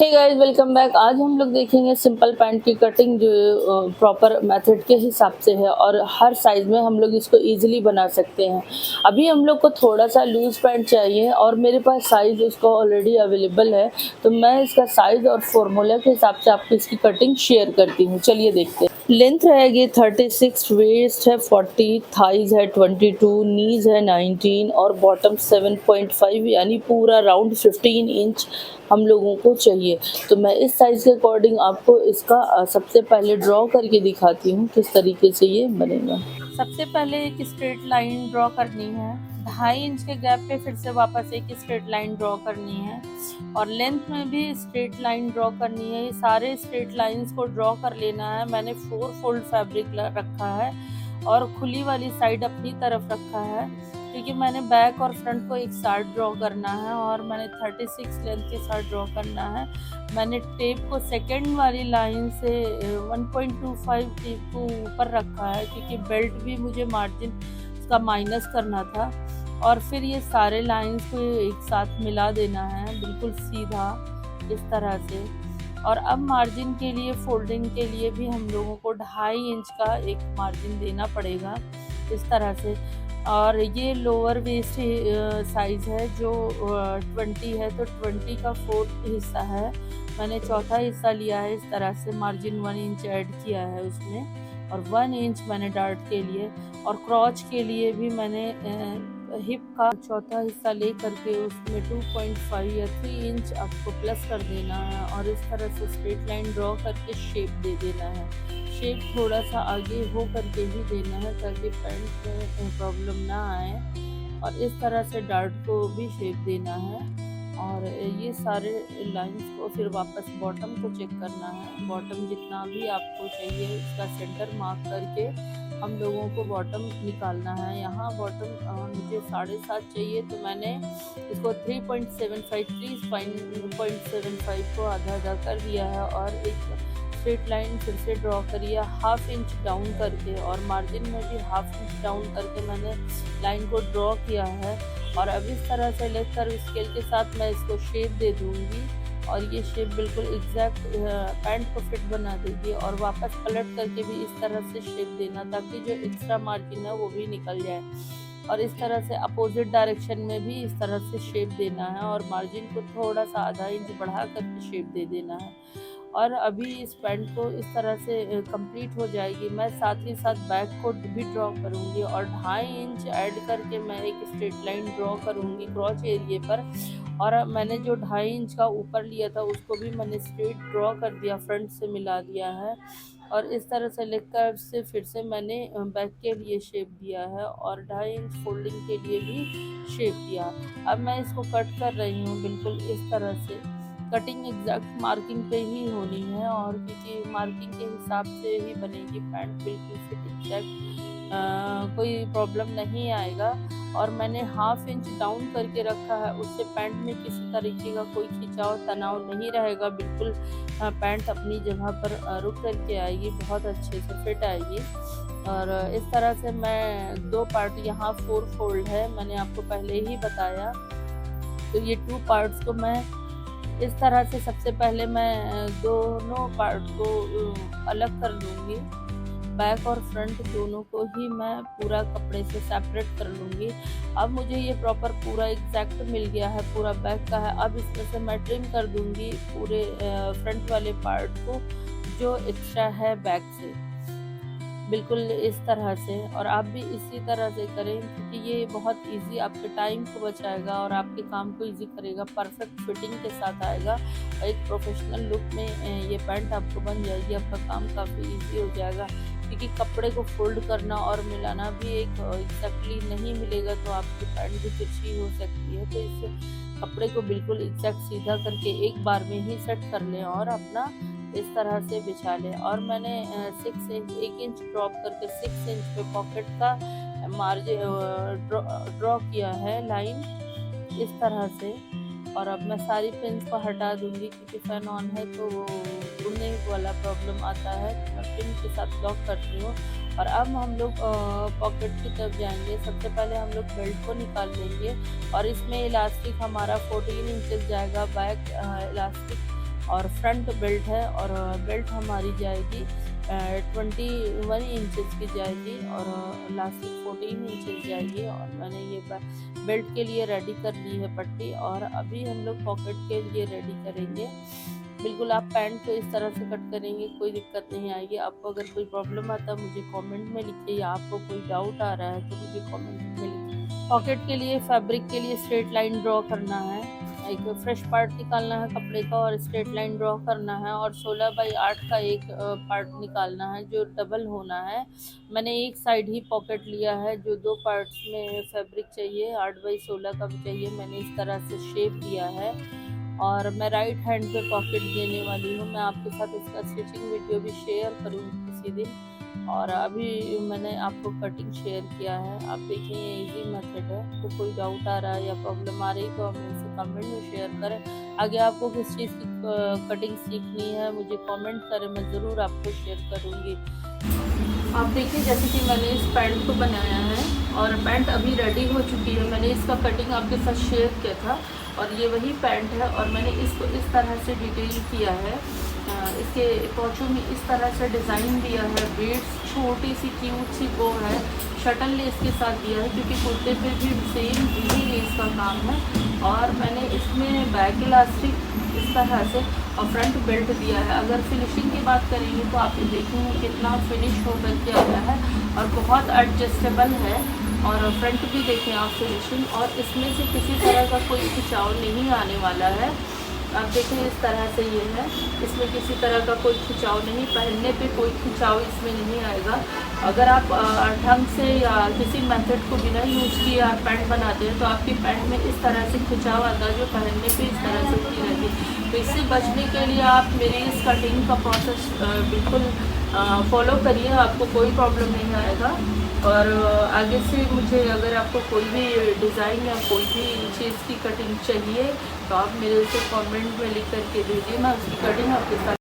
Hey guys, welcome back. आज हम लोग देखेंगे सिंपल पैंट की कटिंग जो प्रॉपर मेथड के हिसाब से है और हर साइज़ में हम लोग इसको इजीली बना सकते हैं। अभी हम लोग को थोड़ा सा लूज़ पैंट चाहिए और मेरे पास साइज़ उसको ऑलरेडी अवेलेबल है, तो मैं इसका साइज़ और फॉर्मूला के हिसाब से आपको इसकी कटिंग शेयर करती हूँ। चलिए देखते हैं। लेंथ रहेगी 36, वेस्ट है 40, थाइज है 22, नीज है 19 और बॉटम 7.5 यानी पूरा राउंड 15 इंच हम लोगों को चाहिए। तो मैं इस साइज़ के अकॉर्डिंग आपको इसका सबसे पहले ड्रॉ करके दिखाती हूँ किस तरीके से ये बनेगा। सबसे पहले एक स्ट्रेट लाइन ड्रॉ करनी है, 2.5 इंच के गैप पे फिर से वापस एक स्ट्रेट लाइन ड्रॉ करनी है और लेंथ में भी स्ट्रेट लाइन ड्रॉ करनी है। ये सारे स्ट्रेट लाइंस को ड्रॉ कर लेना है। मैंने 4 फोल्ड फैब्रिक रखा है और खुली वाली साइड अपनी तरफ रखा है क्योंकि मैंने बैक और फ्रंट को एक साथ ड्रॉ करना है और मैंने 36 लेंथ के साथ ड्रॉ करना है। मैंने टेप को सेकेंड वाली लाइन से 1.25 टेप को ऊपर रखा है क्योंकि बेल्ट भी मुझे मार्जिन का माइनस करना था और फिर ये सारे लाइंस को एक साथ मिला देना है बिल्कुल सीधा इस तरह से। और अब मार्जिन के लिए फोल्डिंग के लिए भी हम लोगों को 2.5 इंच का एक मार्जिन देना पड़ेगा इस तरह से। और ये लोअर वेस्ट साइज़ है जो 20 है, तो 20 का 4th हिस्सा है। मैंने चौथा हिस्सा लिया है इस तरह से। मार्जिन 1 इंच ऐड किया है उसमें और 1 इंच मैंने डार्ट के लिए और क्रॉच के लिए भी मैंने हिप का चौथा हिस्सा ले करके उसमें 2.5 या 3 इंच आपको प्लस कर देना है और इस तरह से स्ट्रेट लाइन ड्रॉ करके शेप दे देना है। शेप थोड़ा सा आगे हो करके ही देना है ताकि पैंट में प्रॉब्लम ना आए और इस तरह से डार्ट को भी शेप देना है। और ये सारे लाइंस को फिर वापस बॉटम को चेक करना है। बॉटम जितना भी आपको चाहिए उसका सेंटर मार्क करके हम लोगों को बॉटम निकालना है। यहाँ बॉटम मुझे 7.5 चाहिए तो मैंने इसको 3.75 को आधा आधा कर दिया है और एक स्ट्रेट लाइन फिर से ड्रॉ करिए 1/2 इंच डाउन करके और मार्जिन में भी 1/2 इंच डाउन करके मैंने लाइन को ड्रॉ किया है। और अब इस तरह से लेग कर्व स्केल के साथ मैं इसको शेप दे दूंगी और ये शेप बिल्कुल एग्जैक्ट पैंट को फिट बना देगी और वापस पलट करके भी इस तरह से शेप देना ताकि जो एक्स्ट्रा मार्जिन है वो भी निकल जाए। और इस तरह से अपोजिट डायरेक्शन में भी इस तरह से शेप देना है और मार्जिन को थोड़ा सा आधा इंच बढ़ा करके शेप दे देना है। और अभी इस पैंट को इस तरह से कंप्लीट हो जाएगी। मैं साथ ही साथ बैक को भी ड्रॉ करूँगी और 2.5 इंच ऐड करके मैं एक स्ट्रेट लाइन ड्रॉ करूँगी क्रॉच एरिए पर। और मैंने जो 2.5 इंच का ऊपर लिया था उसको भी मैंने स्ट्रेट ड्रॉ कर दिया, फ्रंट से मिला दिया है और इस तरह से लेग कर्व से फिर से मैंने बैक के लिए शेप दिया है और 2.5 इंच फोल्डिंग के लिए भी शेप दिया। अब मैं इसको कट कर रही हूँ बिल्कुल इस तरह से। कटिंग एग्जैक्ट मार्किंग पे ही होनी है और क्योंकि मार्किंग के हिसाब से ही बनेगी पैंट बिल्कुल फिट एग्जैक्ट, कोई प्रॉब्लम नहीं आएगा। और मैंने 1/2 इंच डाउन करके रखा है, उससे पैंट में किसी तरीके का कोई खिंचाव तनाव नहीं रहेगा। बिल्कुल पैंट अपनी जगह पर रुक करके आएगी, बहुत अच्छे से फिट आएगी। और इस तरह से मैं 2 पार्ट, यहाँ 4 फोल्ड है मैंने आपको पहले ही बताया, तो ये 2 पार्ट्स को मैं इस तरह से सबसे पहले मैं दोनों पार्ट को अलग कर लूँगी। बैक और फ्रंट दोनों को ही मैं पूरा कपड़े से सेपरेट कर लूँगी। अब मुझे ये प्रॉपर पूरा एग्जैक्ट मिल गया है, पूरा बैक का है। अब इसमें से मैं ट्रिम कर दूँगी पूरे फ्रंट वाले पार्ट को जो एक्स्ट्रा है बैक से, बिल्कुल इस तरह से। और आप भी इसी तरह से करें क्योंकि ये बहुत इजी आपके टाइम को बचाएगा और आपके काम को इजी करेगा, परफेक्ट फिटिंग के साथ आएगा और एक प्रोफेशनल लुक में ये पैंट आपको बन जाएगी। आपका काम काफ़ी इजी हो जाएगा क्योंकि कपड़े को फोल्ड करना और मिलाना भी एक एग्जैक्टली नहीं मिलेगा तो आपकी पैंट भी तिरछी हो सकती है। तो इस कपड़े को बिल्कुल एग्जैक्ट सीधा करके एक बार में ही सेट कर लें और अपना इस तरह से बिछा लें। और मैंने 1 इंच ड्रॉप करके 6 इंच पे पॉकेट का मार्जिन ड्रॉ किया है लाइन इस तरह से। और अब मैं सारी पिन्स को हटा दूंगी क्योंकि फैन ऑन है तो वो उड़ने वाला प्रॉब्लम आता है, तो मैं पिन के साथ लॉक करती हूँ। और अब हम लोग पॉकेट की तरफ जाएंगे। सबसे पहले हम लोग बेल्ट को निकाल लेंगे और इसमें इलास्टिक हमारा 14 इंचेस जाएगा बैक इलास्टिक और फ्रंट बेल्ट है और बेल्ट हमारी जाएगी 21 इंचज़ की जाएगी और लास्टिक 14 इंचज़ जाएगी। और मैंने ये बेल्ट के लिए रेडी कर ली है पट्टी और अभी हम लोग पॉकेट के लिए रेडी करेंगे। बिल्कुल आप पैंट को इस तरह से कट करेंगे, कोई दिक्कत नहीं आएगी। आपको अगर कोई प्रॉब्लम आता है मुझे कमेंट में लिखिए, या आपको कोई डाउट आ रहा है तो मुझे कमेंट में लिखिए। पॉकेट के लिए फैब्रिक के लिए स्ट्रेट लाइन ड्रॉ करना है, एक फ्रेश पार्ट निकालना है कपड़े का और स्ट्रेट लाइन ड्रॉ करना है और 16x8 का एक पार्ट निकालना है जो डबल होना है। मैंने एक साइड ही पॉकेट लिया है, जो 2 पार्ट्स में फैब्रिक चाहिए 8x16 का भी चाहिए, मैंने इस तरह से शेप दिया है। और मैं राइट हैंड पे पॉकेट देने वाली हूँ। मैं आपके साथ इसका स्टिचिंग वीडियो भी शेयर करूँगी किसी दिन। और अभी मैंने आपको कटिंग शेयर किया है, आप देखिए ये इजी मेथड है। तो कोई डाउट आ रहा है या प्रॉब्लम आ रही तो आप मेरे से कमेंट में शेयर करें। आगे आपको किस चीज़ की कटिंग सीखनी है मुझे कमेंट करें, मैं ज़रूर आपको शेयर करूँगी। आप देखिए जैसे कि मैंने इस पैंट को बनाया है और पैंट अभी रेडी हो चुकी है। मैंने इसका कटिंग आपके साथ शेयर किया था और ये वही पैंट है और मैंने इसको इस तरह से डिटेल किया है। इसके पोंचों में इस तरह से डिज़ाइन दिया है, बीड्स छोटी सी क्यूट सी वो है, शटल लेस के साथ दिया है क्योंकि कुर्ते पे भी सेम यही लेस का काम है। और मैंने इसमें बैक इलास्टिक इस तरह से और फ्रंट बेल्ट दिया है। अगर फिनिशिंग की बात करेंगे तो आप देखेंगे कितना फिनिश होकर के आया है और बहुत एडजस्टेबल है। और फ्रंट भी देखें आप फिनिशिंग, और इसमें से किसी तरह का कोई खिंचाव नहीं आने वाला है। आप देखें इस तरह से ये है, इसमें किसी तरह का कोई खिंचाव नहीं, पहनने पे कोई खिंचाव इसमें नहीं आएगा। अगर आप ढंग से या किसी मेथड को बिना यूज़ किए आप पैंट बनाते हैं तो आपकी पैंट में इस तरह से खिंचाव आता है जो पहनने पे इस तरह से होती रहती है। तो इससे बचने के लिए आप मेरी इस कटिंग का प्रोसेस बिल्कुल फॉलो करिए, आपको कोई प्रॉब्लम नहीं आएगा। और आगे से मुझे अगर आपको कोई भी डिज़ाइन या कोई भी चीज़ की कटिंग चाहिए तो आप मेरे से कमेंट में लिख करके दीजिए, मैं उसकी कटिंग आपके साथ